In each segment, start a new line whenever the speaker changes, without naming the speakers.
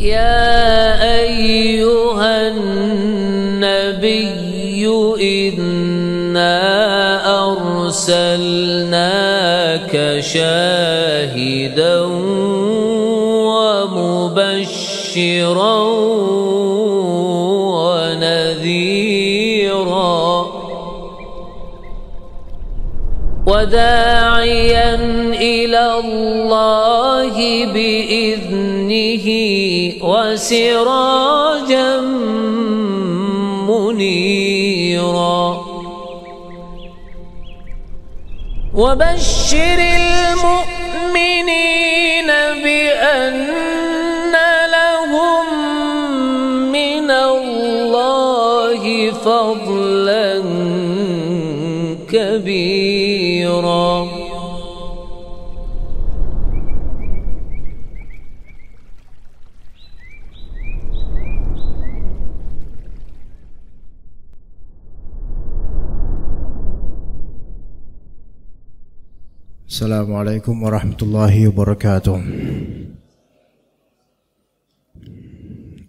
يا أيها النبي إنا أرسلناك شاهدا ومبشرا ونذيرا وداعيا إلى الله بإذنه وسراجا منيرا وبشر المؤمنين بأن لهم من الله فضلا كبيرا.
Assalamualaikum warahmatullahi wabarakatuh.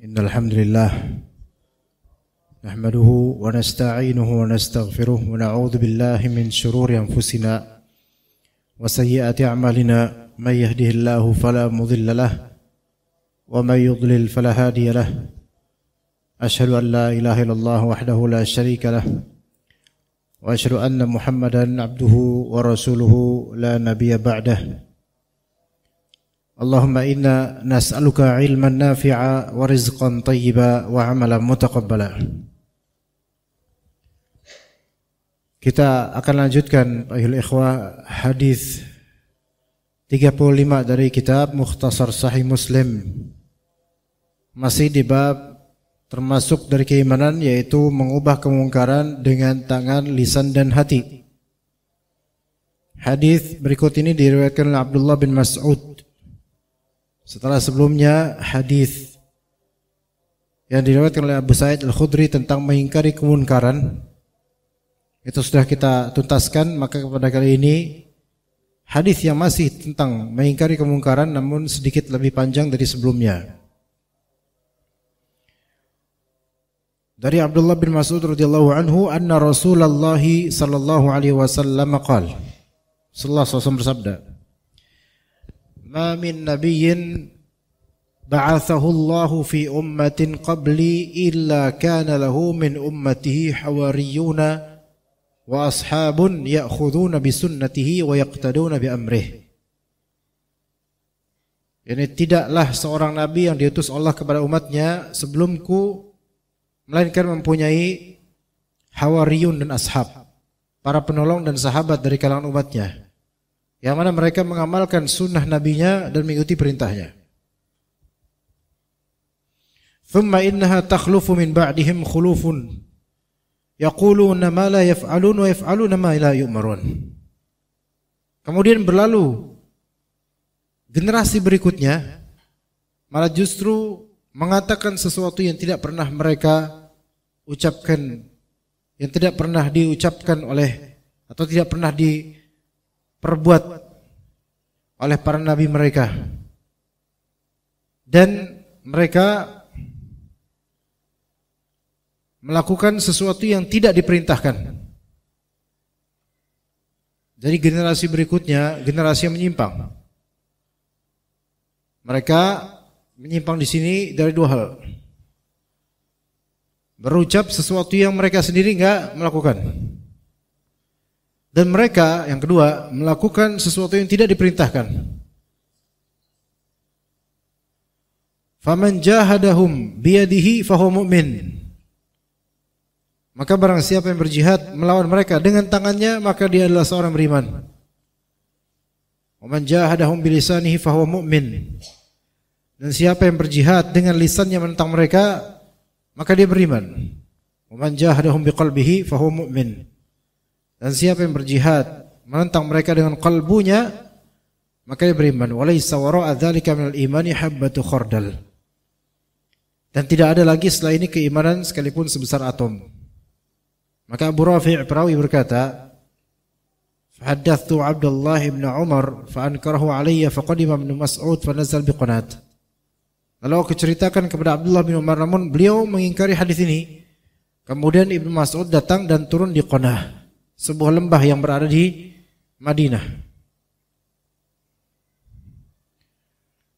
Innal hamdalillah nahmaduhu wa nasta'inuhu wa nastaghfiruh wa na'udzu billahi min shururi anfusina wa sayyiati a'malina may yahdihillahu fala mudilla lahu wa may yudlil fala hadiya lahu. Asyhadu an la ilaha illallah wahdahu la syarika lahu wa asyhadu anna Muhammadan abduhu wa rasuluhu la nabiyya ba'dah. Allahumma inna nas'aluka ilman nafi'a wa rizqan tayyiba wa amalan mutaqabbala. Kita akan lanjutkan ayuhal ikhwah hadis 35 dari kitab Mukhtasar Sahih Muslim. Masih di bab termasuk dari keimanan, yaitu mengubah kemungkaran dengan tangan, lisan dan hati. Hadis berikut ini diriwayatkan oleh Abdullah bin Mas'ud. Setelah sebelumnya hadis yang diriwayatkan oleh Abu Sa'id Al-Khudri tentang mengingkari kemungkaran itu sudah kita tuntaskan, maka pada kali ini hadis yang masih tentang mengingkari kemungkaran namun sedikit lebih panjang dari sebelumnya. Dari Abdullah bin Mas'ud radhiyallahu anhu, anna Rasulullah sallallahu alaihi wasallam qala, sallallahu alaihi wasallam bersabda, ma min nabiyyin ba'athahu Allahu fi ummatin qabli illa kana lahu min ummatihi hawariyuna wa ashabun ya'khuduna bi sunnatihi wa yaqtaduna bi amrihi. Yani tidaklah seorang nabi yang diutus Allah kepada umatnya sebelumku melainkan mempunyai hawariyun dan ashab, para penolong dan sahabat dari kalangan umatnya, yang mana mereka mengamalkan sunnah nabinya dan mengikuti perintahnya. Thumma innaha takhlufu min ba'dihim khulufun yaquluna ma la yaf'alun wa yaf'aluna ma la yu'marun. Kemudian berlalu generasi berikutnya malah justru mengatakan sesuatu yang tidak pernah mereka ucapkan, yang tidak pernah diucapkan oleh atau tidak pernah diperbuat oleh para nabi mereka, dan mereka melakukan sesuatu yang tidak diperintahkan. Jadi generasi berikutnya generasi yang menyimpang. Mereka menyimpang di sini dari dua hal. Berucap sesuatu yang mereka sendiri enggak melakukan. Dan mereka yang kedua melakukan sesuatu yang tidak diperintahkan. Faman jahadahum biyadihi fahuwa mu'min. Maka barang siapa yang berjihad melawan mereka dengan tangannya, maka dia adalah seorang beriman. Wa man jahadahum bilisanihi fahuwa mu'min. Dan siapa yang berjihad dengan lisannya menentang mereka, maka dia beriman. Wa man jahadahum biqalbihi fahuwa mu'min. Dan siapa yang berjihad menentang mereka dengan qalbunya, maka dia beriman. Walaysa wara'a dzalika minal imani habbatu khardal. Dan tidak ada lagi setelah ini keimanan sekalipun sebesar atom. Maka Abu Rafi' perawi berkata, "Haddatsu Abdullah bin Umar fa ankarahu alayya faqadima Ibnu Mas'ud fa nazal biqanat." Lalu aku ceritakan kepada Abdullah bin Umar, namun beliau mengingkari hadis ini. Kemudian Ibnu Mas'ud datang dan turun di Qanah, sebuah lembah yang berada di Madinah.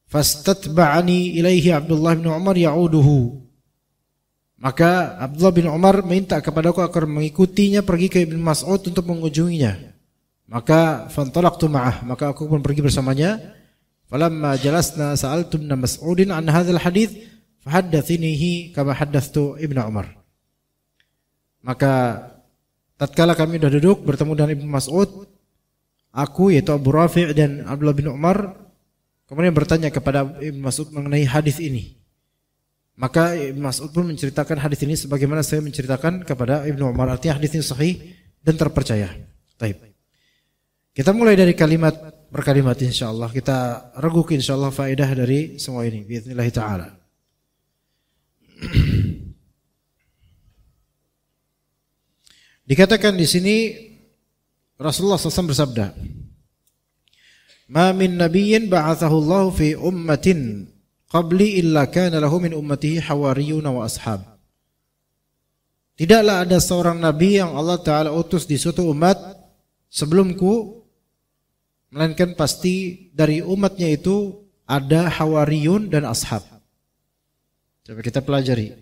Fastatba'ani ilaihi Abdullah bin Umar ya'uduhu. Maka Abdullah bin Umar minta kepadaku agar mengikutinya pergi ke Ibnu Mas'ud untuk mengunjunginya. Maka fantalaqtu ma'ah, maka aku pun pergi bersamanya. Falamma jalasna sa'altu Ibnu Mas'udin an hadzal hadits fahaddatsinihi kama haddathtu Ibnu Umar. Maka tatkala kami sudah duduk bertemu dengan Ibnu Mas'ud, aku yaitu Abu Rafi' dan Abdullah bin Umar kemudian bertanya kepada Ibnu Mas'ud mengenai hadis ini. Maka Ibnu Mas'ud pun menceritakan hadis ini sebagaimana saya menceritakan kepada Ibnu Umar. Artinya hadis ini sahih dan terpercaya. Baik. Kita mulai dari kalimat per kalimat insyaallah. Kita reguk insyaallah faedah dari semua ini biiznillah taala. Dikatakan di sini Rasulullah SAW bersabda, "Ma min nabiyyin ba'athahu Allah fi ummatin qabli illa kana lahu min ummatihi hawariyun wa ashab." Tidaklah ada seorang nabi yang Allah Ta'ala utus di suatu umat sebelumku, melainkan pasti dari umatnya itu ada hawariyun dan ashab. Coba kita pelajari.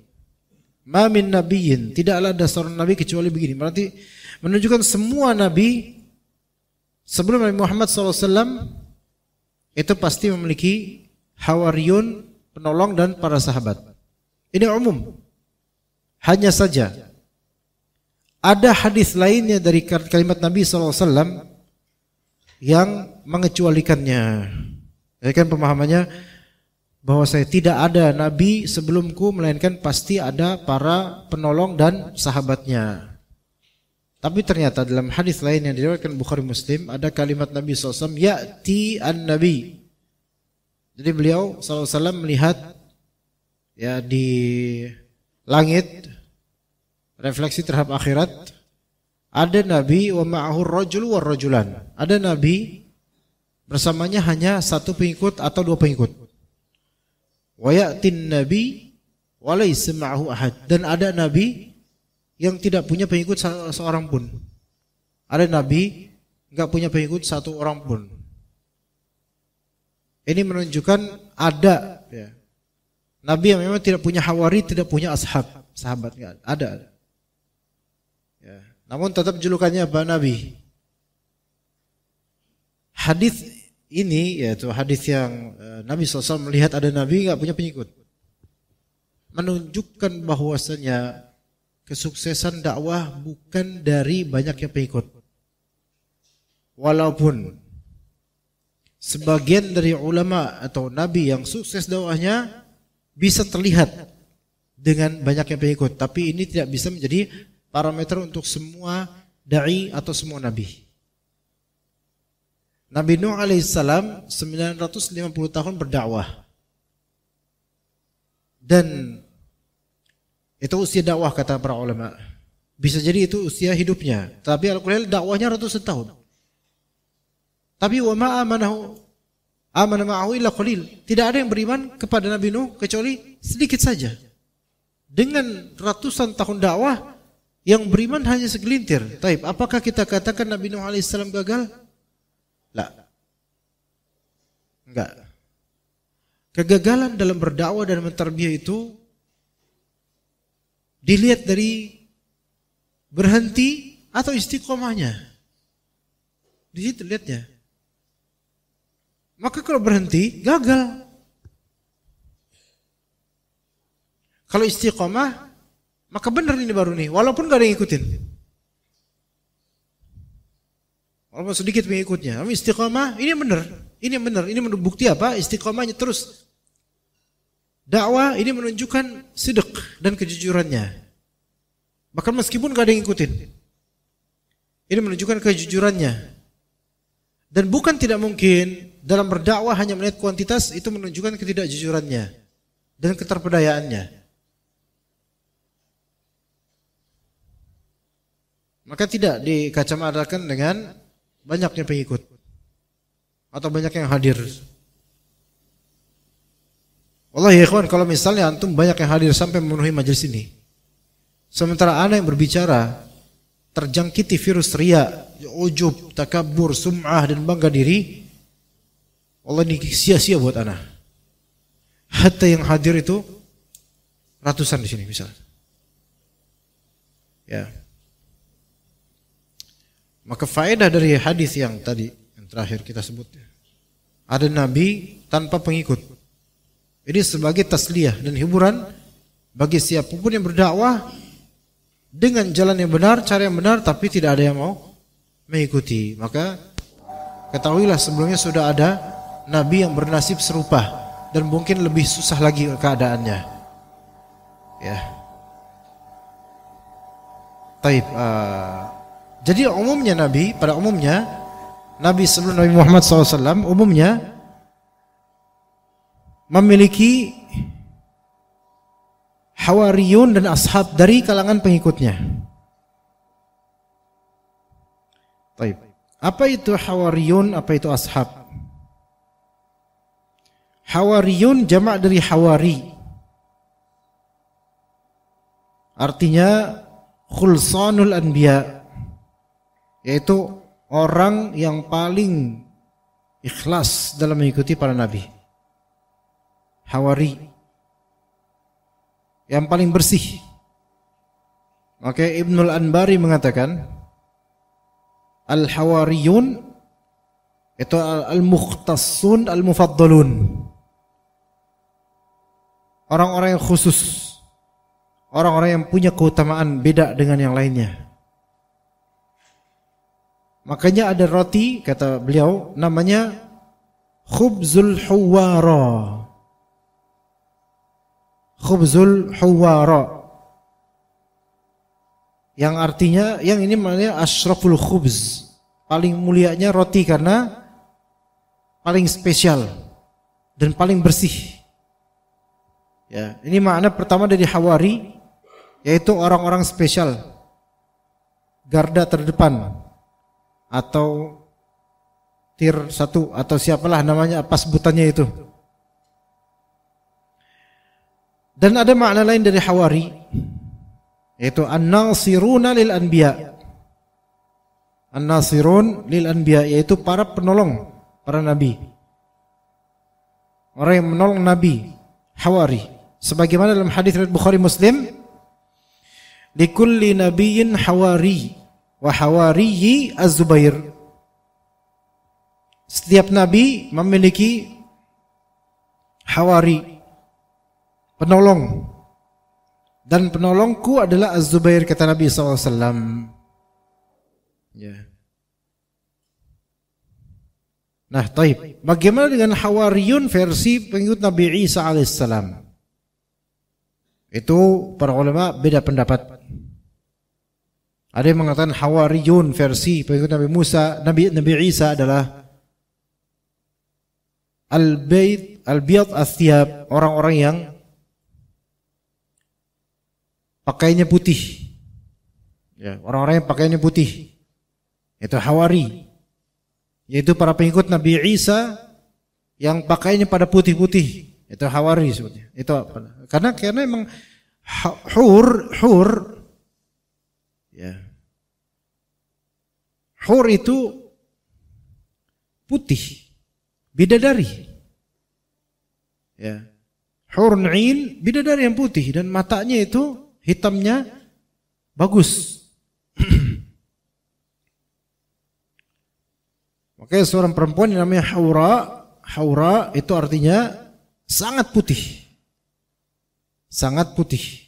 Ma min nabiyyin, tidaklah ada seorang nabi kecuali begini. Berarti menunjukkan semua nabi sebelum Nabi Muhammad SAW itu pasti memiliki hawariyun, penolong dan para sahabat. Ini umum. Hanya saja ada hadis lainnya dari kalimat Nabi SAW yang mengecualikannya. Ya kan pemahamannya bahwa saya tidak ada nabi sebelumku melainkan pasti ada para penolong dan sahabatnya. Tapi ternyata dalam hadis lain yang diriwayatkan Bukhari Muslim ada kalimat Nabi SAW, ya'ti an-nabi. Jadi beliau SAW melihat ya di langit, refleksi terhadap akhirat, ada nabi wa ma'ahu rajul wa rajulan. Ada nabi bersamanya hanya satu pengikut atau dua pengikut. Wa ya'tin nabi wa laysa ma'ahu ahad. Dan ada nabi yang tidak punya pengikut seorang pun. Ada nabi enggak punya pengikut satu orang pun. Ini menunjukkan ada ya, nabi yang memang tidak punya hawari, tidak punya ashab, sahabat enggak ada. Ya. Namun tetap julukannya apa? Nabi. Hadis ini yaitu hadis yang Nabi SAW melihat ada nabi enggak punya pengikut, menunjukkan bahwasanya kesuksesan dakwah bukan dari banyaknya pengikut. Walaupun sebagian dari ulama atau nabi yang sukses dakwahnya bisa terlihat dengan banyaknya pengikut, tapi ini tidak bisa menjadi parameter untuk semua dai atau semua nabi. Nabi Nuh alaihissalam 950 tahun berdakwah. Dan itu usia dakwah kata para ulama. Bisa jadi itu usia hidupnya. Tapi al-Qur'an dakwahnya ratusan tahun. Tapi wa ma amana ma'ahu illa qalil. Tidak ada yang beriman kepada Nabi Nuh kecuali sedikit saja. Dengan ratusan tahun dakwah yang beriman hanya segelintir. Taib, apakah kita katakan Nabi Nuh alaihissalam gagal? Lah. Enggak. Kegagalan dalam berdakwah dan mentarbiyah itu dilihat dari berhenti atau istiqomahnya. Di situ lihatnya. Maka kalau berhenti gagal. Kalau istiqomah maka benar ini baru nih, walaupun gak ada yang ikutin. Walaupun sedikit pengikutnya, tapi istiqomah ini benar, ini benar, ini bukti apa? Istiqomahnya terus. Dakwah ini menunjukkan sidq dan kejujurannya. Bahkan meskipun gak ada yang ngikutin, ini menunjukkan kejujurannya. Dan bukan tidak mungkin dalam berdakwah hanya melihat kuantitas, itu menunjukkan ketidakjujurannya dan keterpedayaannya. Maka tidak dikacamatakan dengan banyaknya pengikut atau banyak yang hadir. Wallahi ya ikhwan, kalau misalnya antum banyak yang hadir sampai memenuhi majelis ini, sementara ana yang berbicara terjangkiti virus riya, ujub, takabur, sum'ah dan bangga diri, Allah ini sia-sia buat ana. Hatta yang hadir itu ratusan di sini misalnya. Ya. Maka faedah dari hadis yang tadi yang terakhir kita sebut, ada nabi tanpa pengikut. Ini sebagai tasliyah dan hiburan bagi siapapun yang berdakwah dengan jalan yang benar, cara yang benar, tapi tidak ada yang mau mengikuti. Maka ketahuilah sebelumnya sudah ada nabi yang bernasib serupa dan mungkin lebih susah lagi keadaannya. Ya. Taib. Jadi umumnya nabi, pada umumnya nabi sebelum Nabi Muhammad SAW umumnya memiliki hawariyun dan ashab dari kalangan pengikutnya. Taib. Apa itu hawariyun, apa itu ashab? Hawariyun jamak dari hawari. Artinya khulsanul anbiya, yaitu orang yang paling ikhlas dalam mengikuti para nabi. Hawari, yang paling bersih. Maka Ibnul Anbari mengatakan al-hawariyun itu al-mukhtassun al-mufaddalun, orang-orang yang khusus, orang-orang yang punya keutamaan beda dengan yang lainnya. Makanya ada roti, kata beliau, namanya khubzul huwara. Khubzul huwara, yang artinya, yang ini maknanya asyraful khubz, paling mulianya roti karena paling spesial dan paling bersih. Ya, ini makna pertama dari hawari, yaitu orang-orang spesial, garda terdepan atau tier 1 atau siapalah namanya, apa sebutannya itu. Dan ada makna lain dari hawari, yaitu an-nasiruna lil anbiya. An-nasirun lil anbiya, yaitu para penolong para nabi, orang yang menolong nabi. Hawari, sebagaimana dalam hadis riwayat Bukhari Muslim, likulli nabiyyin hawari wa hawariyi az-Zubair. Setiap nabi memiliki hawari, penolong, dan penolongku adalah Az-Zubair, kata Nabi SAW. Ya. Nah, taib. Bagaimana dengan hawariyun versi pengikut Nabi Isa alaihissalam? Itu para ulama beda pendapat. Ada yang mengatakan hawariyun versi pengikut Nabi Musa, Nabi Isa adalah al-biyad as-siyab, orang-orang yang pakaiannya putih. Ya, orang-orang yang pakaiannya putih, itu hawari, yaitu para pengikut Nabi Isa yang pakaiannya pada putih-putih, itu hawari sebetulnya. Itu apa? Karena memang hur ya. Hur itu putih, bidadari. Ya. Hurun 'ain, bidadari yang putih dan matanya itu hitamnya bagus. Makanya seorang perempuan yang namanya Haura itu artinya sangat putih. Sangat putih.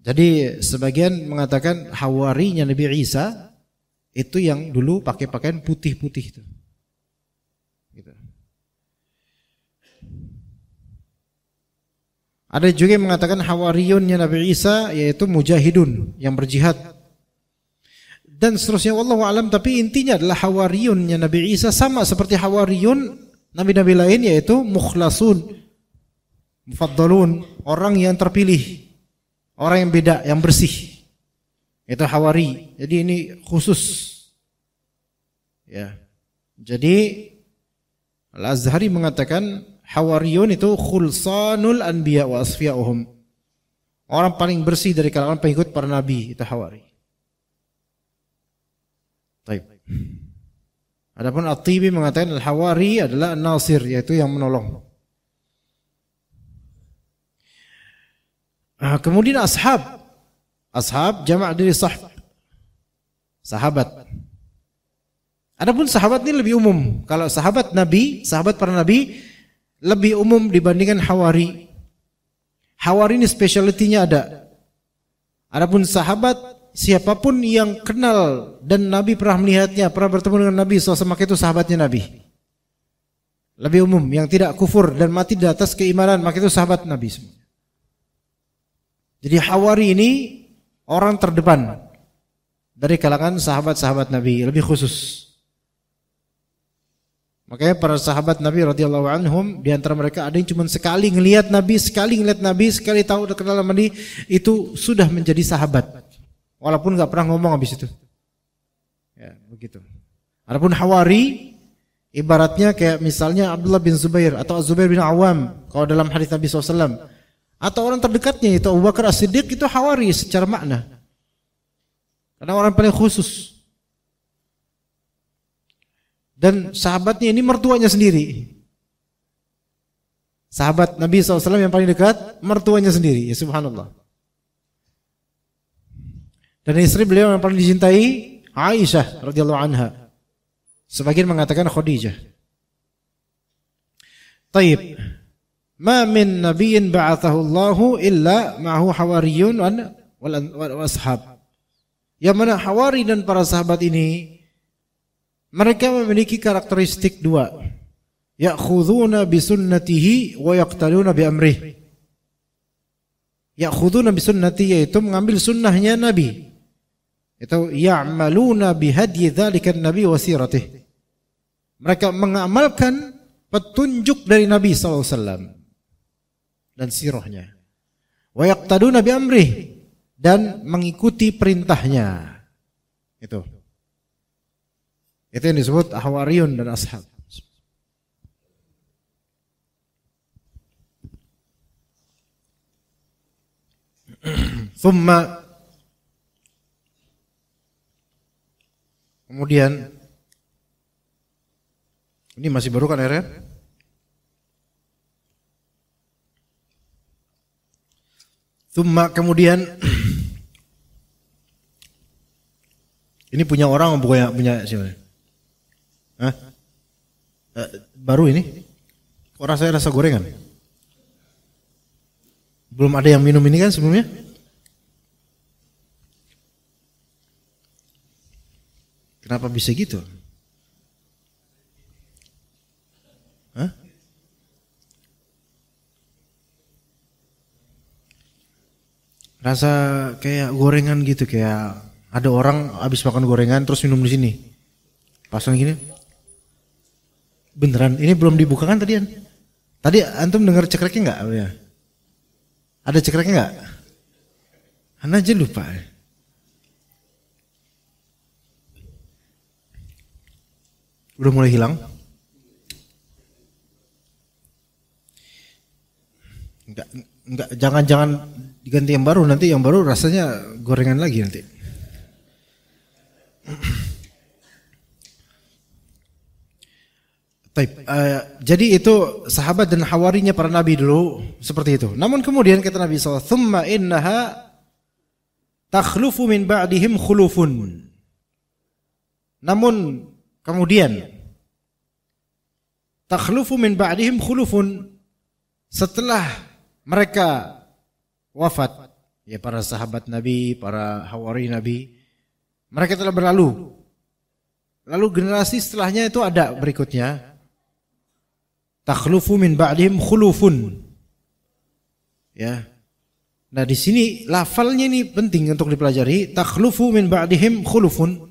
Jadi sebagian mengatakan hawarinya Nabi Isa itu yang dulu pakai pakaian putih-putih itu. Gitu. Ada juga yang mengatakan hawariyunnya Nabi Isa yaitu mujahidun, yang berjihad. Dan seterusnya, wallahu alam, tapi intinya adalah hawariyunnya Nabi Isa sama seperti hawariyun nabi-nabi lain, yaitu mukhlasun, mufaddalun, orang yang terpilih, orang yang beda, yang bersih. Itu hawari. Jadi ini khusus. Ya. Jadi Al-Azhari mengatakan Hawariyun itu khulsanul anbiya wa asfiya'uhum. Orang paling bersih dari kalangan pengikut para nabi, itu Hawari. Baik. Adapun At-Tibi mengatakan Al-Hawari adalah An-Nasir, yaitu yang menolong. Kemudian ashab. Ashab jamak dari sahab. Sahabat. Adapun sahabat ini lebih umum. Kalau sahabat Nabi, sahabat para Nabi lebih umum dibandingkan Hawari. Hawari ini spesialitinya ada. Adapun sahabat, siapapun yang kenal dan Nabi pernah melihatnya, pernah bertemu dengan Nabi SAW, maka itu sahabatnya Nabi. Lebih umum, yang tidak kufur dan mati di atas keimanan, maka itu sahabat Nabi semua. Jadi Hawari ini orang terdepan dari kalangan sahabat-sahabat Nabi, lebih khusus. Makanya para sahabat Nabi radhiyallahu anhum, di antara mereka ada yang cuma sekali ngelihat Nabi, sekali tahu udah kenal Nabi, itu sudah menjadi sahabat. Walaupun enggak pernah ngomong habis itu. Ya, begitu. Adapun Hawari ibaratnya kayak misalnya Abdullah bin Zubair atau Zubair bin Awam kalau dalam hadis Nabi SAW, atau orang terdekatnya itu Abu Bakar As-Siddiq, itu Hawari secara makna. Karena orang paling khusus. Dan sahabatnya ini mertuanya sendiri. Sahabat Nabi SAW yang paling dekat, mertuanya sendiri. Ya subhanallah. Dan istri beliau yang paling dicintai, Aisyah radhiyallahu anha. Sebagian mengatakan Khadijah. Taib. Ma min nabiyyin ba'athahu Allahu illa ma'ahu hawariyun wal ashab. Yang mana Hawari dan para sahabat ini, mereka memiliki karakteristik dua. Ya'khuduna bi sunnatihi wa yaqtaluna bi amrih. Ya'khuduna bi sunnati, yaitu mengambil sunnahnya Nabi. Itu ya'maluna bi hadyi dzalika an-nabi wa siratih. Mereka mengamalkan petunjuk dari Nabi SAW dan sirahnya. Wa yaqtaluna bi amrih, dan mengikuti perintahnya. Itu yang disebut Hawariyun dan ashab. Thumma, kemudian ini masih baru kan airnya? Thumma, kemudian ini punya orang punya siapa? Hah? Baru ini? Kok rasanya rasa gorengan? Belum ada yang minum ini kan sebelumnya? Kenapa bisa gitu? Hah? Rasa kayak gorengan gitu, kayak ada orang habis makan gorengan terus minum di sini. Pasang gini. Beneran, ini belum dibuka kan tadi? Tadi antum dengar cekreknya enggak? Ya. Ada cekreknya enggak? Ana aja lupa. Udah mulai hilang? Enggak, jangan diganti yang baru, nanti yang baru rasanya gorengan lagi nanti. Jadi itu sahabat dan hawarinya para nabi dulu seperti itu. Namun kemudian kata Nabi SAW, "Tsumma innaha takhlufu min ba'dihim khulufun." Namun kemudian takhlufu min ba'dihim khulufun, setelah mereka wafat, ya para sahabat Nabi, para hawari Nabi, mereka telah berlalu. Lalu generasi setelahnya itu ada berikutnya. Takhlufu min ba'dihim khulufun. Ya. Nah, di sini lafalnya ini penting untuk dipelajari. Takhlufu min ba'dihim khulufun.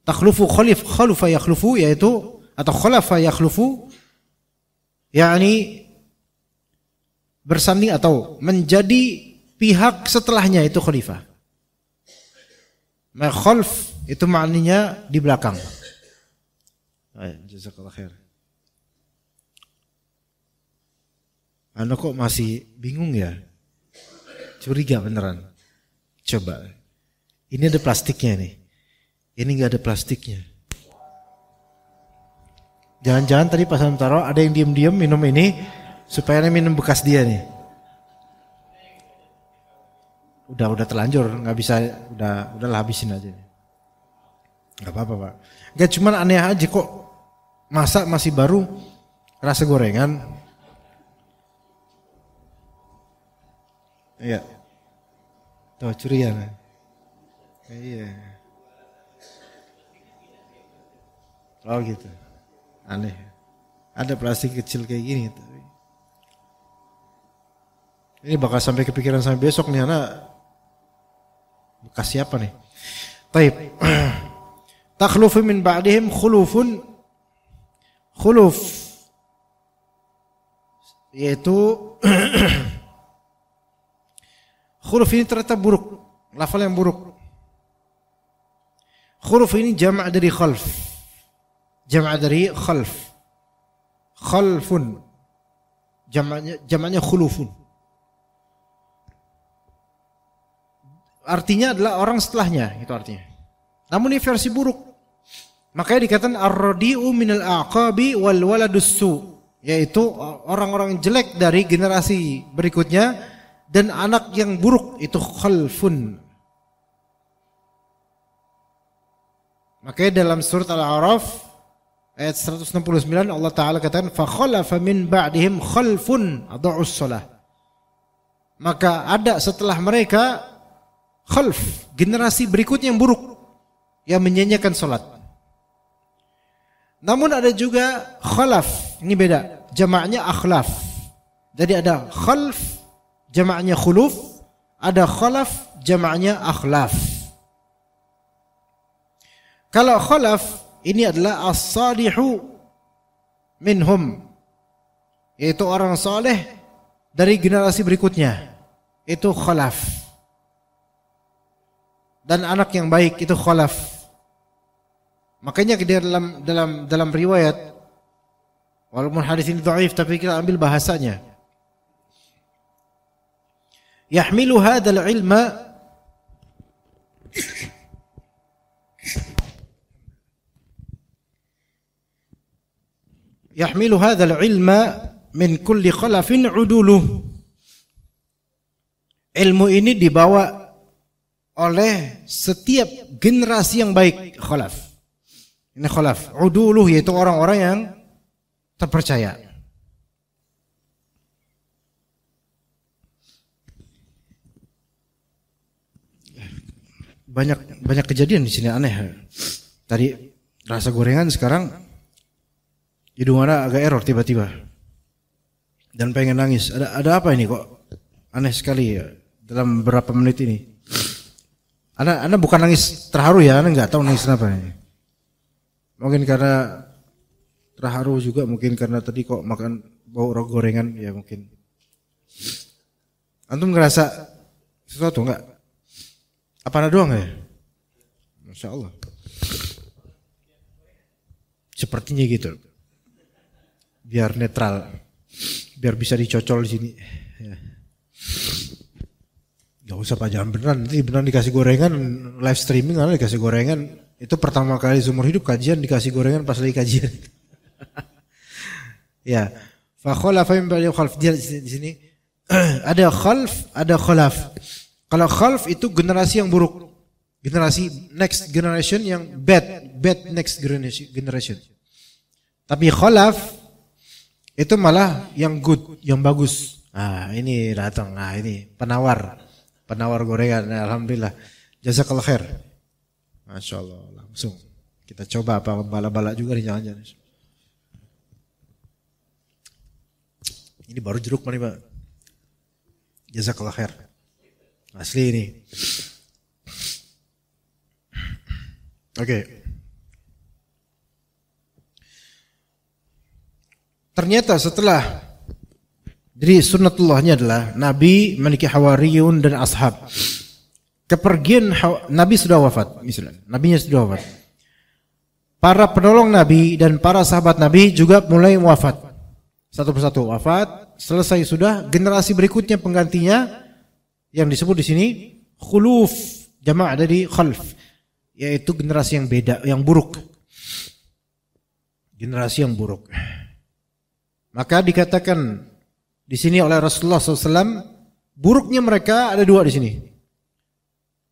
Takhlufu khalafa yakhlufu, yaitu atau khalafa yakhlufu, yakni bersanding atau menjadi pihak setelahnya, itu khalifah. Khalf itu maknanya di belakang. Jazakallah khair. Anda kok masih bingung ya? Curiga beneran. Coba. Ini ada plastiknya nih. Ini nggak ada plastiknya. Jangan-jangan tadi pas Anda taruh ada yang diam-diam minum ini supaya Anda minum bekas dia nih. Udah terlanjur, nggak bisa, udahlah habisin aja. Nggak apa-apa Pak. Nggak, cuman aneh aja kok masa masih baru rasa gorengan. Iya. Tuh curiga. Iya. Oh gitu. Aneh. Ada plastik kecil kayak gini. Tapi ini bakal sampai kepikiran sampai besok nih anak. Bekas siapa nih? Taib. Takhlufu min ba'dihim khulufun. Khuluf. Yaitu khuluf ini ternyata buruk. Lafal yang buruk. Khuluf ini jama' dari khalf. Jama' dari khalf. Khalfun. Jama'nya khulufun. Artinya adalah orang setelahnya, itu artinya. Namun ini versi buruk. Makanya dikatakan ar-radi'u minal aqabi wal waladus su, yaitu orang-orang jelek dari generasi berikutnya dan anak yang buruk itu khalfun. Makanya dalam surat Al-A'raf ayat 169 Allah Ta'ala katakan fa khalafa min ba'dihim khalfun adha'us shalah. Maka ada setelah mereka khalf, generasi berikutnya yang buruk, yang menyanyiakan salat. Namun ada juga khalaf, ini beda, jamaknya akhlaf. Jadi ada khalf, jamaknya khuluf, ada khalaf, jamaknya akhlaf. Kalau khalaf, ini adalah as-salihu minhum, yaitu orang saleh dari generasi berikutnya, itu khalaf. Dan anak yang baik itu khalaf. Makanya dalam riwayat, walaupun hadis ini dhaif tapi kita ambil bahasanya. Yahmilu hadzal ilma min kulli khalafin uduluh. Ilmu ini dibawa oleh setiap generasi yang baik, khalaf. Ini khalaf, uduluh yaitu orang-orang yang terpercaya. Banyak kejadian di sini aneh. Tadi rasa gorengan, sekarang hidung anak agak error tiba-tiba. Dan pengen nangis. Ada apa ini kok? Aneh sekali ya dalam beberapa menit ini. Anda bukan nangis terharu ya, Anda nggak tahu nangis kenapa ini. Mungkin karena terharu juga, mungkin karena tadi kok makan bau gorengan, ya mungkin. Antum ngerasa sesuatu nggak? Apa Anda doang ya? Masya Allah. Sepertinya gitu. Biar netral, biar bisa dicocol di sini. Ya. Gak usah Pak, jangan beneran, nanti beneran dikasih gorengan, live streaming nanti dikasih gorengan. Itu pertama kali seumur hidup kajian dikasih gorengan pas lagi kajian. Ya, fa khalafa min ba'di khalf, di sini ada khalf, ada khalaf. Kalau khalf itu generasi yang buruk, generasi next generation yang bad next generation. Tapi khalaf itu malah yang good, yang bagus. Nah, ini datang, nah ini penawar gorengan, alhamdulillah, jazakallah khair, masya Allah, langsung kita coba apa bala-bala juga nih, jangan-jangan. Ini baru jeruk nih Pak, jazakallah khair, asli ini. Oke. Ternyata setelah, jadi sunnatullahnya adalah Nabi memiliki hawariyun dan ashab. Kepergian Nabi sudah wafat, misalnya Nabinya sudah wafat. Para penolong Nabi dan para sahabat Nabi juga mulai wafat. satu persatu wafat, selesai sudah, generasi berikutnya penggantinya yang disebut di sini khuluf, jama' dari khalf, yaitu generasi yang beda, yang buruk. Generasi yang buruk. Maka dikatakan di sini oleh Rasulullah SAW, buruknya mereka ada dua di sini.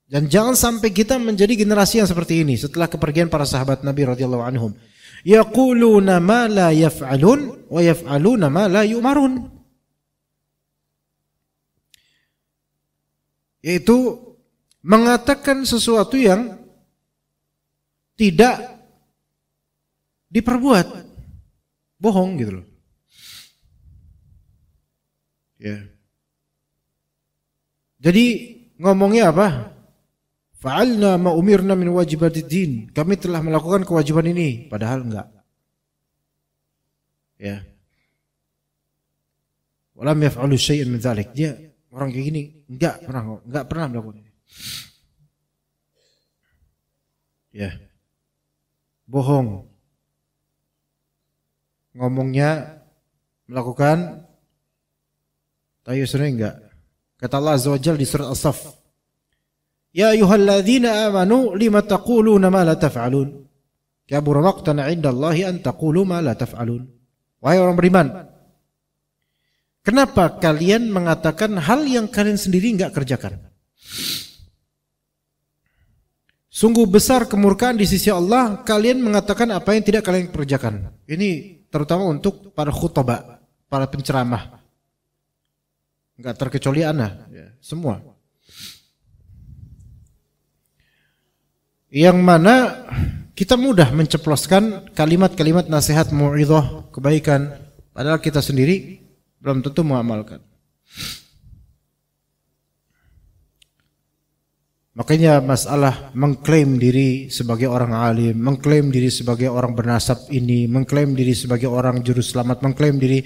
Dan jangan sampai kita menjadi generasi yang seperti ini setelah kepergian para sahabat Nabi radhiyallahu anhum. Yaquluna ma la yaf'alun wa yaf'aluna ma la yu'marun. Yaitu mengatakan sesuatu yang tidak diperbuat. Bohong gitu loh. Ya. Jadi ngomongnya apa? Fa'alna ma umirna min wajibatid din. Kami telah melakukan kewajiban ini, padahal enggak. Ya. Walam yaf'alu syai'an min dzalik. Dia orang kayak gini enggak pernah melakukan ini. Ya. Bohong. Ngomongnya melakukan, tapi sebenarnya enggak. Kata Allah Azza wa Jalla di surat As-Saff, ya ayyuhalladzina amanu lima taquluna ma la taf'alun. Kabura maqtan 'inda Allahi an taqulu ma la taf'alun. Wahai orang beriman, kenapa kalian mengatakan hal yang kalian sendiri enggak kerjakan? Sungguh besar kemurkaan di sisi Allah kalian mengatakan apa yang tidak kalian kerjakan. Ini terutama untuk para khutbah, para penceramah. Enggak terkecuali ana, ya, semua. Yang mana kita mudah menceploskan kalimat-kalimat nasihat, mu'idhah, kebaikan, padahal kita sendiri belum tentu mengamalkan. Makanya masalah mengklaim diri sebagai orang alim, mengklaim diri sebagai orang bernasab ini, mengklaim diri sebagai orang juru selamat, mengklaim diri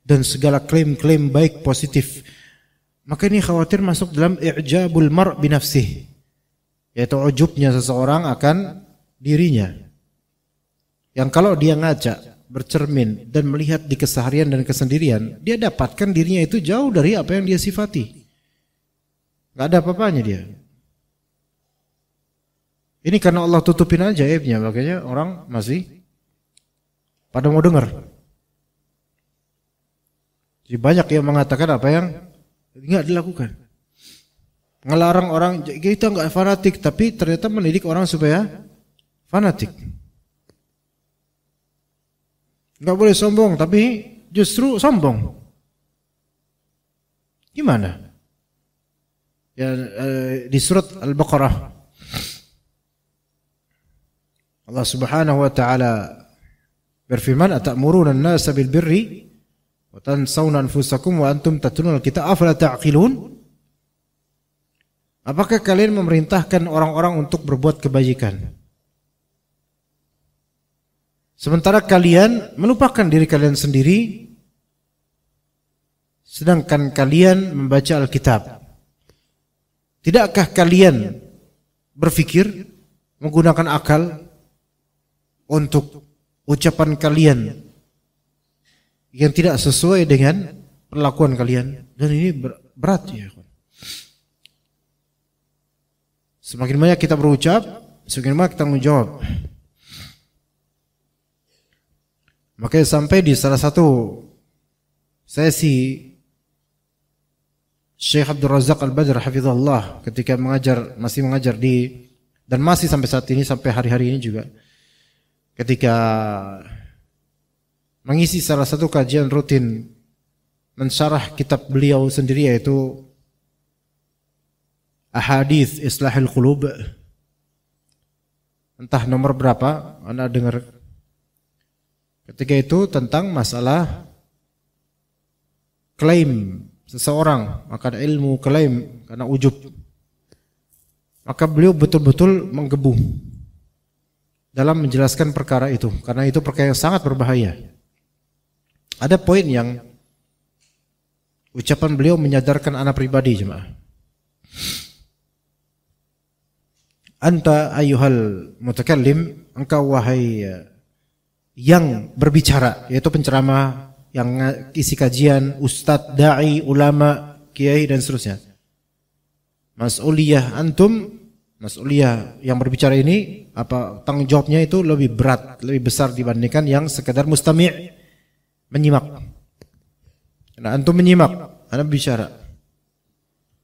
dan segala klaim-klaim baik positif. Maka ini khawatir masuk dalam i'jabul mar' binafsih, yaitu ujubnya seseorang akan dirinya. Yang kalau dia ngajak, bercermin dan melihat di keseharian dan kesendirian, dia dapatkan dirinya itu jauh dari apa yang dia sifati. Gak ada apa-apanya dia. Ini karena Allah tutupin aja aibnya, makanya orang masih pada mau dengar. Jadi banyak yang mengatakan apa yang enggak dilakukan. Ngelarang orang, kita enggak fanatik, tapi ternyata mendidik orang supaya fanatik. Enggak boleh sombong, tapi justru sombong. Gimana? Ya, di surat Al-Baqarah Allah Subhanahu wa taala berfirman, "Atamuruna an-nasa bil birri wa tansawna anfusakum wa antum tatluna al-kitaba afala ta'qilun?" Apakah kalian memerintahkan orang-orang untuk berbuat kebajikan sementara kalian melupakan diri kalian sendiri sedangkan kalian membaca Alkitab? Tidakkah kalian berpikir menggunakan akal untuk ucapan kalian yang tidak sesuai dengan perlakuan kalian? Dan ini berat ya. Semakin banyak kita berucap, semakin banyak kita menjawab. Makanya sampai di salah satu sesi Syekh Abdul Razak Al-Badr hafizahullah ketika masih mengajar dan masih sampai saat ini, sampai hari-hari ini juga, ketika mengisi salah satu kajian rutin mensyarah kitab beliau sendiri, yaitu Ahadits Islahil Qulub, entah nomor berapa Anda dengar, ketika itu tentang masalah klaim seseorang akan ilmu, klaim karena ujub, maka beliau betul-betul menggebu dalam menjelaskan perkara itu, karena itu perkara yang sangat berbahaya. Ada poin yang ucapan beliau menyadarkan anak pribadi, jemaah. Anta ayyuhal mutakallim, engkau wahai yang berbicara, yaitu penceramah yang isi kajian, ustadz, dai, ulama, kiai dan seterusnya. Mas'uliyah antum, mas'uliyah yang berbicara ini tanggung jawabnya itu lebih berat, lebih besar dibandingkan yang sekedar mustami' menyimak. Nah, antum menyimak, anda bicara.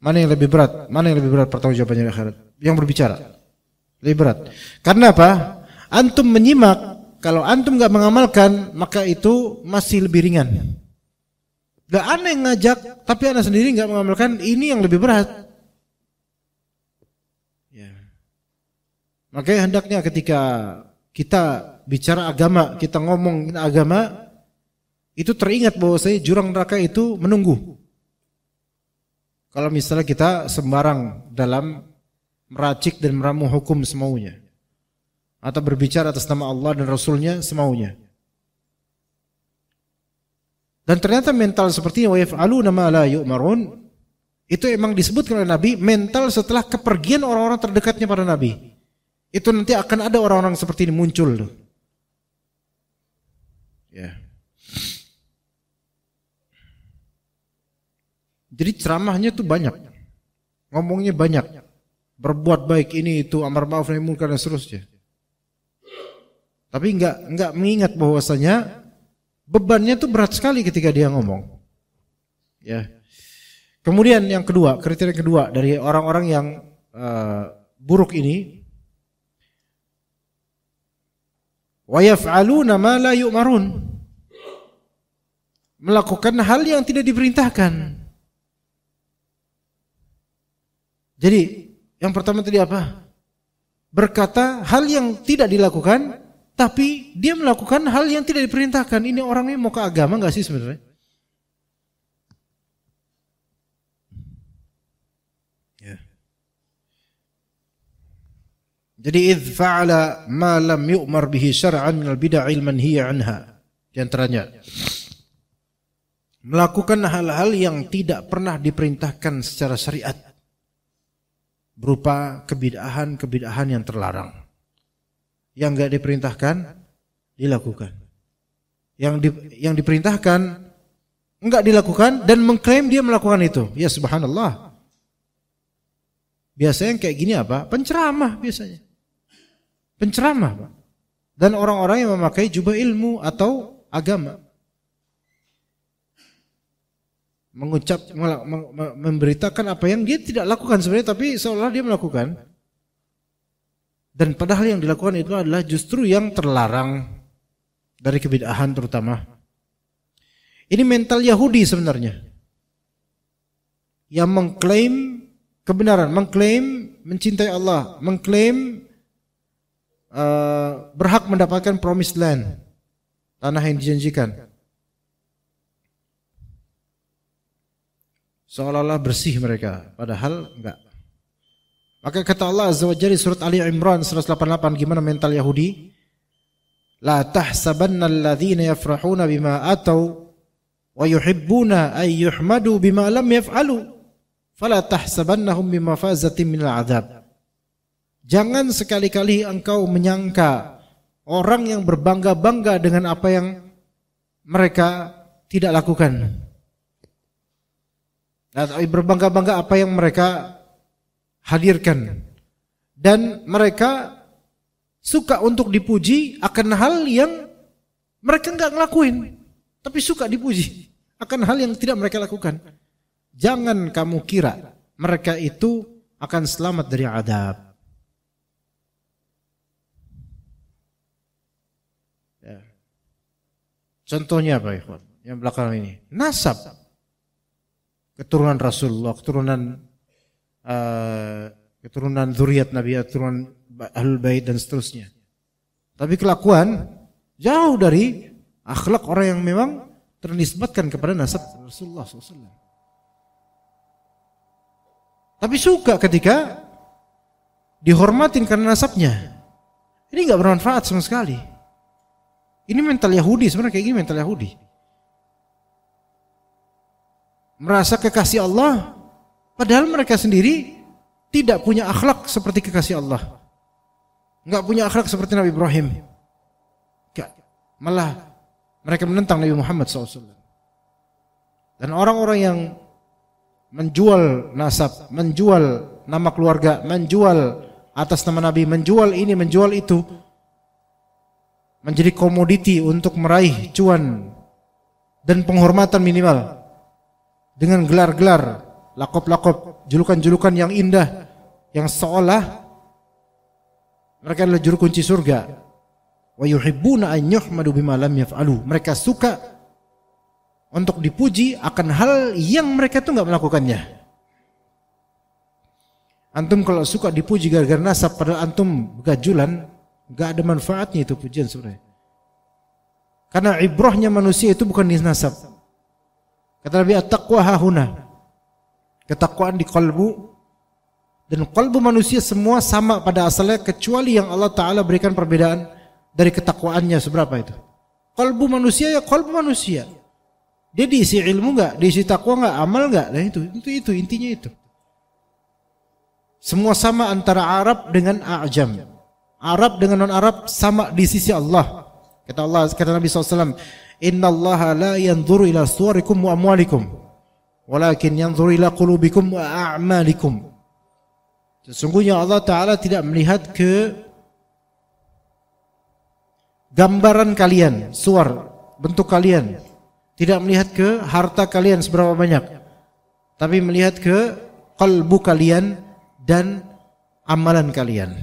Mana yang lebih berat? Mana yang lebih berat pertanggungjawabannya di akhirat? Yang berbicara lebih berat. Karena apa? Antum menyimak, kalau antum enggak mengamalkan, maka itu masih lebih ringan. Enggak aneh ngajak, tapi anda sendiri enggak mengamalkan, ini yang lebih berat. Ya. Makanya hendaknya ketika kita bicara agama, kita ngomong agama, itu teringat bahwa jurang neraka itu menunggu. Kalau misalnya kita sembarang dalam meracik dan meramu hukum semaunya, atau berbicara atas nama Allah dan Rasulnya semaunya. Dan ternyata mental seperti wa yaf'aluna ma la yu'marun itu emang disebutkan oleh Nabi mental setelah kepergian orang-orang terdekatnya pada Nabi. Itu nanti akan ada orang-orang seperti ini muncul. Ya. Jadi ceramahnya tuh banyak. Ngomongnya banyak. Berbuat baik ini itu, amar ma'ruf nahi munkar dan seterusnya. Tapi enggak mengingat bahwasanya bebannya tuh berat sekali ketika dia ngomong. Ya. Kemudian yang kedua, kriteria kedua dari orang-orang yang buruk ini, wa yaf'aluna ma la yu'marun. Melakukan hal yang tidak diperintahkan. Jadi, yang pertama tadi apa? Berkata hal yang tidak dilakukan, tapi dia melakukan hal yang tidak diperintahkan. Ini orangnya mau ke agama enggak sih sebenarnya? Ya. Jadi idz fa'ala ma lam yu'mar bihi syar'an minal bid'il manhiya anha. Di antaranya melakukan hal-hal yang tidak pernah diperintahkan secara syariat, berupa kebid'ahan yang terlarang. Yang enggak diperintahkan dilakukan. Yang diperintahkan enggak dilakukan dan mengklaim dia melakukan itu. Ya subhanallah. Biasanya kayak gini apa? Penceramah biasanya. Penceramah, Pak. Dan orang-orang yang memakai jubah ilmu atau agama. Memberitakan apa yang dia tidak lakukan sebenarnya, tapi seolah dia melakukan. Dan padahal yang dilakukan itu adalah justru yang terlarang dari kebid'ahan terutama. Ini mental Yahudi sebenarnya. Yang mengklaim kebenaran, mengklaim mencintai Allah, mengklaim berhak mendapatkan promised land, tanah yang dijanjikan. Seolah-olah bersih mereka, padahal enggak. Maka kata Allah Azza wa Jalla surat Ali Imran 188, gimana mental Yahudi? La tahsabanna alladhina yafrahuna bima atau wa yuhibbuna ay yuhmadu bima lam yaf'alu fala tahsabannahum bimafazatin minal adab. Jangan sekali-kali engkau menyangka orang yang berbangga-bangga dengan apa yang mereka tidak lakukan. Atau berbangga-bangga apa yang mereka hadirkan. Dan mereka suka untuk dipuji akan hal yang mereka enggak ngelakuin, tapi suka dipuji akan hal yang tidak mereka lakukan. Jangan kamu kira mereka itu akan selamat dari adab. Ya. Contohnya apa, ikhwan? Yang belakangan ini, nasab. Keturunan Rasulullah, keturunan zuriat Nabi, keturunan Ahlul Bait dan seterusnya. Tapi kelakuan jauh dari akhlak orang yang memang ternisbatkan kepada nasab Rasulullah SAW. Tapi suka ketika dihormatin karena nasabnya. Ini enggak bermanfaat sama sekali. Ini mental Yahudi, sebenarnya kayak gini mental Yahudi. Merasa kekasih Allah, padahal mereka sendiri tidak punya akhlak seperti kekasih Allah. Enggak punya akhlak seperti Nabi Ibrahim. Enggak. Malah mereka menentang Nabi Muhammad SAW. Dan orang-orang yang menjual nasab, menjual nama keluarga, menjual atas nama Nabi, menjual ini, menjual itu, menjadi komoditi untuk meraih cuan dan penghormatan minimal dengan gelar-gelar, lakop-lakop, julukan-julukan yang indah, yang seolah mereka adalah juru kunci surga. Wa yuhibbuna an yuhmadu bima lam yaf'alu. Mereka suka untuk dipuji akan hal yang mereka itu enggak melakukannya. Antum kalau suka dipuji gara-gara nasab padahal antum begajulan, enggak ada manfaatnya itu pujian sebenarnya. Karena ibrahnya manusia itu bukan di nasab. Kata Nabi, at-taqwa hahuna. Ketakwaan di kalbu. Dan kalbu manusia semua sama pada asalnya kecuali yang Allah Ta'ala berikan perbedaan dari ketakwaannya seberapa itu. Kalbu manusia ya kalbu manusia. Dia diisi ilmu enggak, diisi takwa enggak, amal enggak. Nah itu intinya itu. Semua sama antara Arab dengan A'jam. Arab dengan non-Arab sama di sisi Allah. Kata Nabi SAW, Inna Allah la yanzuru ila suwarikum wa amwalikum, walakin yanzuru ila qulubikum wa a'malikum. Sesungguhnya Allah Ta'ala tidak melihat ke gambaran kalian, suar, bentuk kalian. Tidak melihat ke harta kalian seberapa banyak, tapi melihat ke kalbu kalian dan amalan kalian.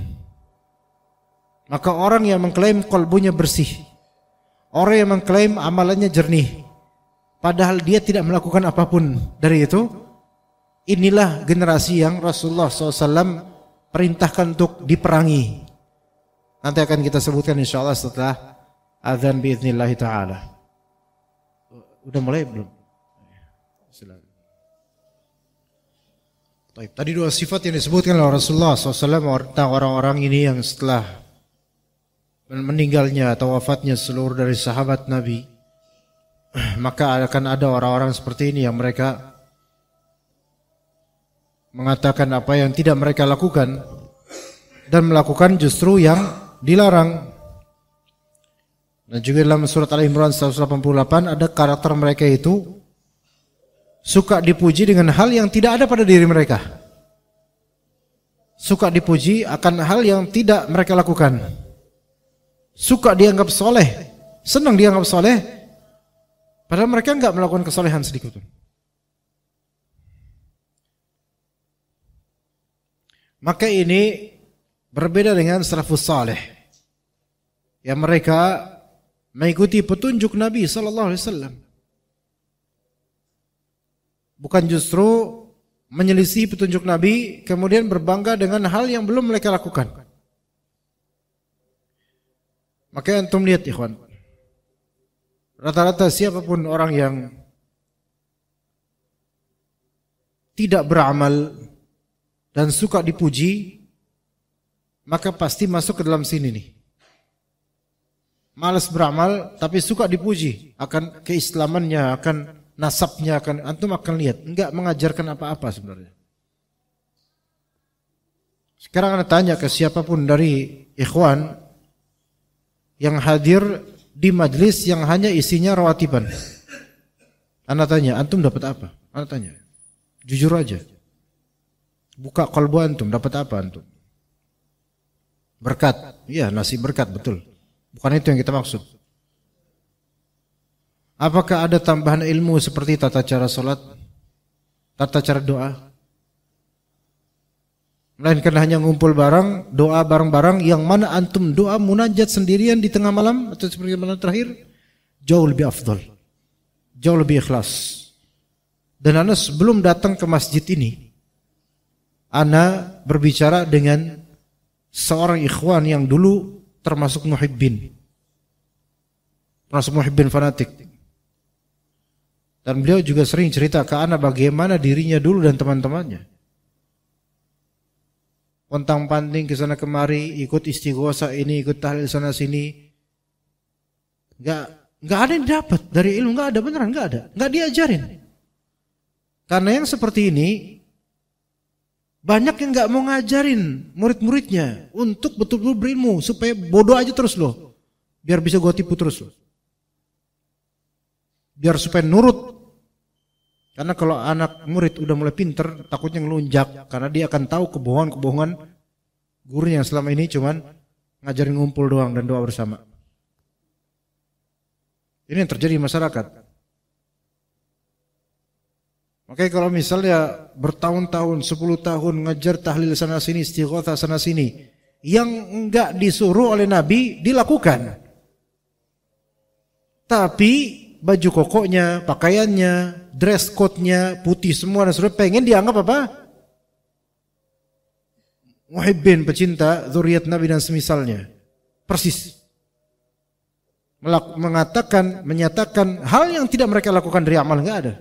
Maka orang yang mengklaim kalbunya bersih, orang yang mengklaim amalannya jernih, padahal dia tidak melakukan apapun dari itu, inilah generasi yang Rasulullah SAW perintahkan untuk diperangi. Nanti akan kita sebutkan insyaAllah setelah azan biiznillah ta'ala. Udah mulai belum? Silakan. Tadi dua sifat yang disebutkan oleh Rasulullah SAW tentang orang-orang ini yang setelah meninggalnya atau wafatnya seluruh dari sahabat Nabi, maka akan ada orang-orang seperti ini yang mereka mengatakan apa yang tidak mereka lakukan dan melakukan justru yang dilarang. Dan juga dalam surat Al-Imran 188 ada karakter mereka itu suka dipuji dengan hal yang tidak ada pada diri mereka. Suka dipuji akan hal yang tidak mereka lakukan. Suka dianggap soleh, senang dianggap soleh, padahal mereka enggak melakukan kesolehan sedikit pun. Maka ini berbeda dengan salafus saleh yang mereka mengikuti petunjuk Nabi sallallahu alaihi wasallam. Bukan justru menyelisih petunjuk Nabi kemudian berbangga dengan hal yang belum mereka lakukan. Maka antum lihat ikhwan, rata-rata siapapun orang yang tidak beramal dan suka dipuji, maka pasti masuk ke dalam sini nih. Malas beramal tapi suka dipuji akan keislamannya, akan nasabnya, akan antum akan lihat enggak mengajarkan apa-apa sebenarnya. Sekarang Anda tanya ke siapapun dari ikhwan yang hadir di majlis yang hanya isinya rawatiban. Anda tanya, antum dapat apa? Anda tanya. Jujur aja. Buka qalbu antum, dapat apa antum? Berkat. Iya, nasi berkat, betul. Bukan itu yang kita maksud. Apakah ada tambahan ilmu seperti tata cara salat, tata cara doa? Melainkan hanya ngumpul barang, doa bareng-bareng, yang mana antum doa munajat sendirian di tengah malam atau seperti malam terakhir, jauh lebih afdal, jauh lebih ikhlas. Dan Anda sebelum datang ke masjid ini, Anda berbicara dengan seorang ikhwan yang dulu termasuk muhibbin, termasuk muhibbin fanatik. Dan beliau juga sering cerita ke Anda bagaimana dirinya dulu dan teman-temannya. Pontang-panting ke sana kemari, ikut istighosa ini, ikut tahlil sana sini. Enggak ada yang dapat dari ilmu, enggak ada, beneran enggak ada. Enggak diajarin. Karena yang seperti ini banyak yang enggak mau ngajarin murid-muridnya untuk betul-betul berilmu supaya bodoh aja terus loh. Biar bisa gua tipu terus loh. Biar supaya nurut Karena kalau anak murid udah mulai pinter, takutnya ngelunjak karena dia akan tahu kebohongan-kebohongan gurunya yang selama ini cuman ngajarin ngumpul doang dan doa bersama. Ini yang terjadi di masyarakat. Makanya kalau misalnya bertahun-tahun, 10 tahun ngajar tahlil sana sini, istighatsah sana sini, yang enggak disuruh oleh Nabi dilakukan. Tapi baju kokonya, pakaiannya, dress code-nya putih semua dan sudah pengen dianggap apa? Muhibbin, pecinta zuriat Nabi dan semisalnya. Persis. Mengatakan, menyatakan hal yang tidak mereka lakukan dari amal, enggak ada.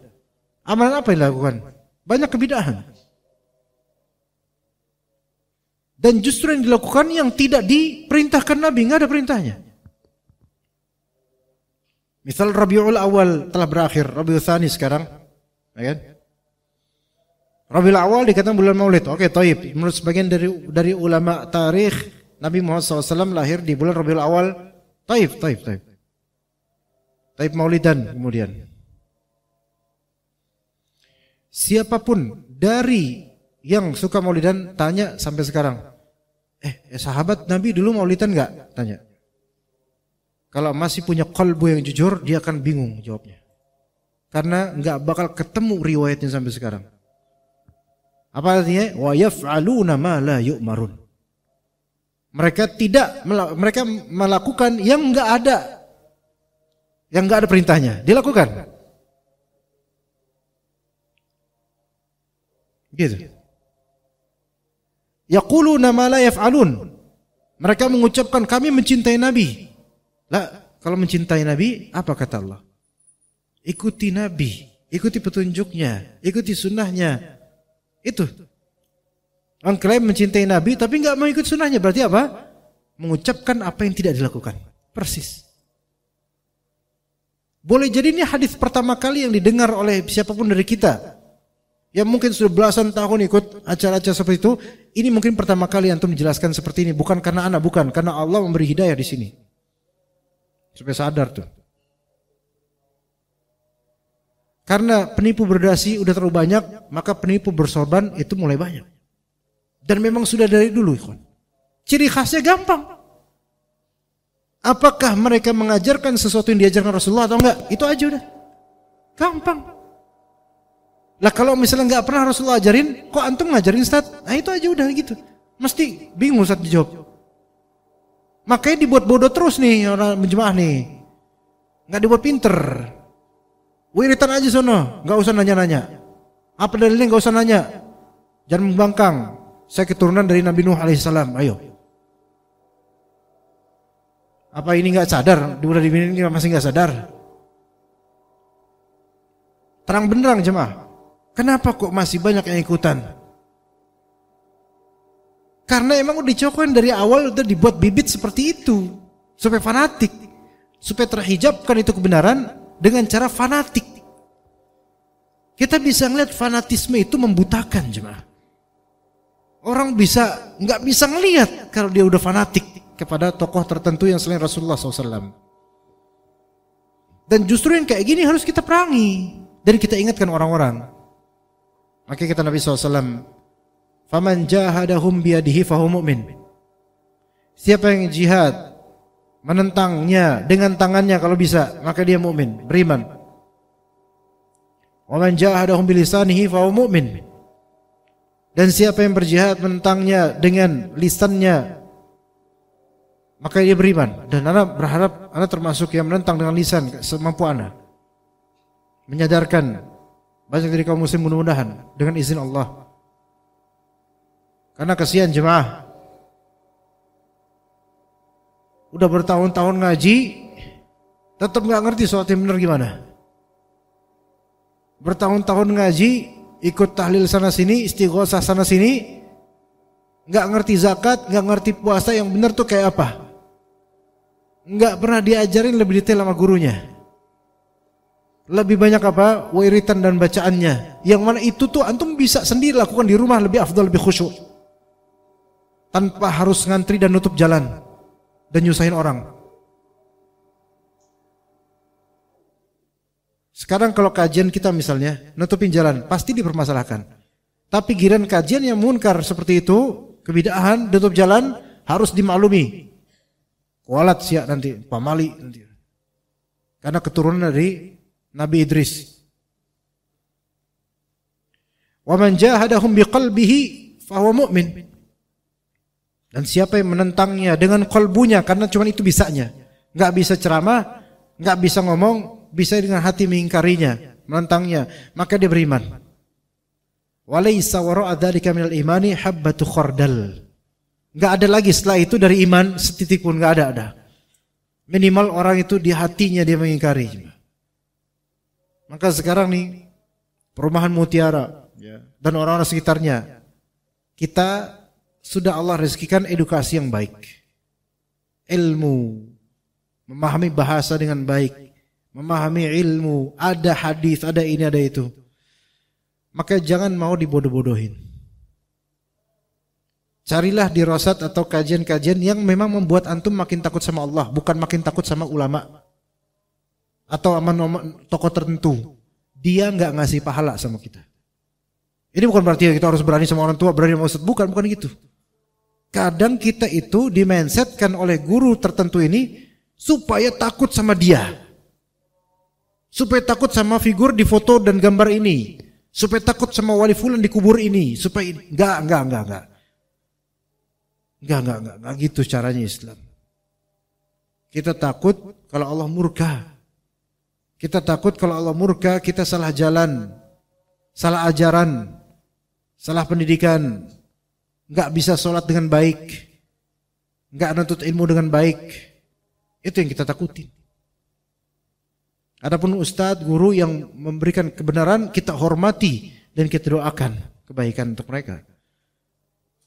Amalan apa yang dilakukan? Banyak kebidahan. Dan justru yang dilakukan yang tidak diperintahkan Nabi, enggak ada perintahnya. Misal Rabiul Awal telah berakhir, Rabiul Tsani sekarang, ya kan? Rabiul Awal dikatakan bulan Maulid. Oke, taib. Menurut sebagian dari ulama tarikh, Nabi Muhammad SAW lahir di bulan Rabiul Awal. Taib. Taib Maulidan kemudian. Siapapun dari yang suka Maulidan tanya sampai sekarang, sahabat Nabi dulu Maulidan enggak? Tanya. Kalau masih punya qalbu yang jujur, dia akan bingung jawabnya. Karena enggak bakal ketemu riwayatnya sampai sekarang. Apa artinya? Wa yaf'aluna ma la yu'marun. Mereka melakukan yang enggak ada perintahnya, dilakukan. Gitu. Yaquluna ma la yaf'alun. Mereka mengucapkan kami mencintai Nabi. Lah, kalau mencintai Nabi, apa kata Allah? Ikuti Nabi, ikuti petunjuknya, ikuti sunnahnya. Itu. Orang klaim mencintai Nabi tapi enggak mau ikut sunnahnya, berarti apa? Mengucapkan apa yang tidak dilakukan. Persis. Boleh jadi ini hadis pertama kali yang didengar oleh siapapun dari kita. Yang mungkin sudah belasan tahun ikut acara-acara seperti itu, ini mungkin pertama kali antum menjelaskan seperti ini, bukan karena anak, bukan, karena Allah memberi hidayah di sini. Supaya sadar tuh. Karena penipu berdasi udah terlalu banyak, maka penipu bersorban itu mulai banyak. Dan memang sudah dari dulu, ikhwan. Ciri khasnya gampang. Apakah mereka mengajarkan sesuatu yang diajarkan Rasulullah atau enggak? Itu aja udah. Gampang. Lah kalau misalnya enggak pernah Rasulullah ajarin, kok antum ngajarin Ustaz? Nah itu aja udah gitu. Mesti bingung Ustaz dijawab. Makanya dibuat bodoh terus nih orang menjemaah nih. Enggak dibuat pinter. Wiritan aja sono, enggak usah nanya-nanya. Apa dalilnya enggak usah nanya. Jangan membangkang. Saya keturunan dari Nabi Nuh alaihissalam. Ayo. Apa ini enggak sadar? Udah di ini masih enggak sadar. Terang benderang jemaah. Kenapa kok masih banyak yang ikutan? Karena emang udah dicokokin dari awal, udah dibuat bibit seperti itu. Supaya fanatik. Supaya terhijabkan itu kebenaran dengan cara fanatik. Kita bisa ngeliat fanatisme itu membutakan jemaah. Orang nggak bisa ngelihat kalau dia udah fanatik kepada tokoh tertentu yang selain Rasulullah SAW. Dan justru yang kayak gini harus kita perangi. Dan kita ingatkan orang-orang. Makanya kata Nabi SAW, faman jahadahum biyadihi fahuwa mu'min. Siapa yang jihad menentangnya dengan tangannya kalau bisa, maka dia mukmin, beriman. Wa man jahadahum bilisanihi fahuwa mu'min. Dan siapa yang berjihad menentangnya dengan lisannya, maka dia beriman. Dan ana berharap ana termasuk yang menentang dengan lisan semampu ana. Menyadarkan banyak dari kaum muslim mudah-mudahan dengan izin Allah. Karena kasihan jemaah. Udah bertahun-tahun ngaji, tetap nggak ngerti sesuatu yang benar gimana. Bertahun-tahun ngaji, ikut tahlil sana sini, istighatsah sana sini, nggak ngerti zakat, nggak ngerti puasa yang benar tuh kayak apa. Nggak pernah diajarin lebih detail sama gurunya. Lebih banyak apa? Wiritan dan bacaannya. Yang mana itu tuh antum bisa sendiri lakukan di rumah, lebih afdal, lebih khusyuk. Tanpa harus ngantri dan nutup jalan dan nyusahin orang. Sekarang kalau kajian kita misalnya nutupin jalan, pasti dipermasalahkan. Tapi giliran kajian yang munkar seperti itu, kebid'ahan, tutup jalan, harus dimaklumi. Kualat siap nanti, pamali nanti. Karena keturunan dari Nabi Idris. Wa man jahadahum biqalbihi fahuwa mu'min. Dan siapa yang menentangnya dengan kalbunya, karena cuma itu bisanya. Enggak bisa ceramah, enggak bisa ngomong, bisa dengan hati mengingkarinya, menentangnya, maka dia beriman. Walaysa wara'a dzalika minal imani habbatu khardal. Enggak ada lagi setelah itu dari iman setitik pun, enggak ada. Minimal orang itu di hatinya dia mengingkari. Maka sekarang nih perumahan Mutiara dan orang-orang sekitarnya, kita sudah Allah rezekikan edukasi yang baik, ilmu, memahami bahasa dengan baik, memahami ilmu, ada hadis, ada ini, ada itu. Maka jangan mau dibodoh-bodohin. Carilah dirasat atau kajian-kajian yang memang membuat antum makin takut sama Allah, bukan makin takut sama ulama atau sama tokoh tertentu. Dia nggak ngasih pahala sama kita. Ini bukan berarti kita harus berani sama orang tua, berani sama ustaz, bukan gitu. Kadang kita itu di-mindsetkan oleh guru tertentu ini supaya takut sama dia. Supaya takut sama figur di foto dan gambar ini. Supaya takut sama wali fulan di kubur ini. Supaya enggak. Enggak gitu caranya Islam. Kita takut kalau Allah murka. Kita takut kalau Allah murka, kita salah jalan, salah ajaran, salah pendidikan, enggak bisa sholat dengan baik, enggak nuntut ilmu dengan baik. Itu yang kita takutin. Adapun ustadz, guru yang memberikan kebenaran, kita hormati dan kita doakan kebaikan untuk mereka.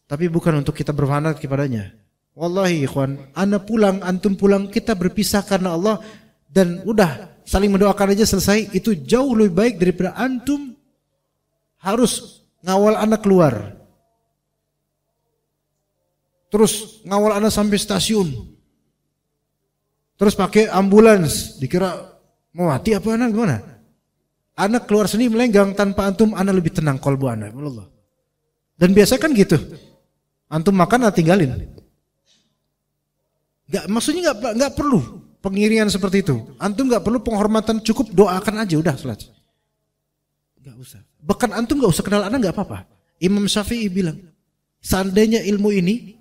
Tapi bukan untuk kita berfanat kepadanya. Wallahi ikhwan, ana pulang, antum pulang, kita berpisah karena Allah dan udah saling mendoakan aja selesai. Itu jauh lebih baik daripada antum harus ngawal anak keluar, terus ngawal anak sampai stasiun, terus pakai ambulans, dikira mau mati apa anak gimana? Anak keluar sini melenggang tanpa antum, anak lebih tenang kalbu anak. Allah. Dan biasa kan gitu. Antum makan anak tinggalin. Maksudnya enggak perlu pengiringan seperti itu. Antum enggak perlu penghormatan, cukup doakan aja udah salat. Enggak usah. Bahkan antum enggak usah kenal anak enggak apa-apa. Imam Syafi'i bilang, seandainya ilmu ini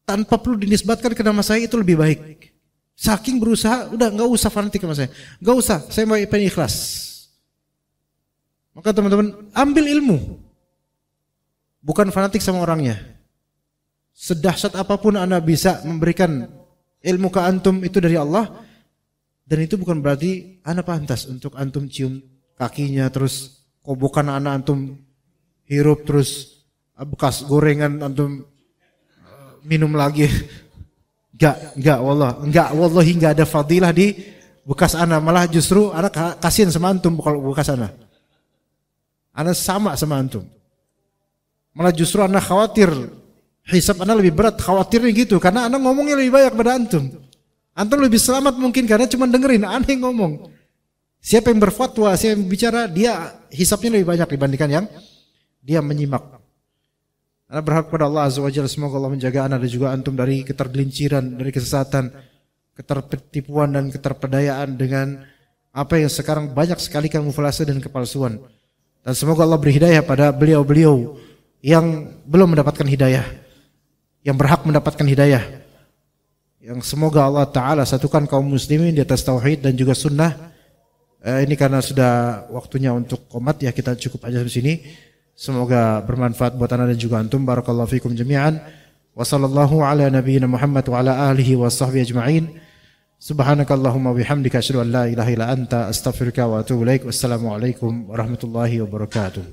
tanpa perlu dinisbatkan ke nama saya itu lebih baik. Saking berusaha, udah enggak usah fanatik sama saya. Enggak usah, saya mau pengen ikhlas. Maka teman-teman, ambil ilmu. Bukan fanatik sama orangnya. Sedahsyat apapun Anda bisa memberikan ilmu ke antum, itu dari Allah. Dan itu bukan berarti Anda pantas untuk antum cium kakinya, terus kobokan anak antum hirup, terus bekas gorengan antum minum lagi. Enggak wallahi enggak ada fadilah di bekas anak, malah justru anak kasihan sama antum kalau bekas anak. Anak sama antum. Malah justru anak khawatir hisab anak lebih berat, khawatirnya gitu karena anak ngomongnya lebih banyak pada antum. Antum lebih selamat mungkin karena cuma dengerin anak yang ngomong. Siapa yang berfatwa, siapa yang bicara, dia hisabnya lebih banyak dibandingkan yang dia menyimak. Anak berharap kepada Allah Azza wa Jalla, semoga Allah menjaga anak dan juga antum dari ketergelinciran, dari kesesatan, ketertipuan dan keterpedayaan dengan apa yang sekarang banyak sekali kamuflase dan kepalsuan. Dan semoga Allah beri hidayah pada beliau-beliau yang belum mendapatkan hidayah, yang berhak mendapatkan hidayah. Yang semoga Allah Ta'ala satukan kaum muslimin di atas tauhid dan juga sunnah. Ini karena sudah waktunya untuk qomat ya, kita cukup aja di sini. Semoga bermanfaat buat anda dan juga antum. Barakallahu fikum jami'an. Wa sallallahu ala nabiyyina Muhammad wa ala alihi wa sahbihi ajma'in. Subhanakallahumma bihamdika asyhadu an la ilaha illa anta astaghfiruka wa atubu ilaik. Wassalamualaikum warahmatullahi wabarakatuh.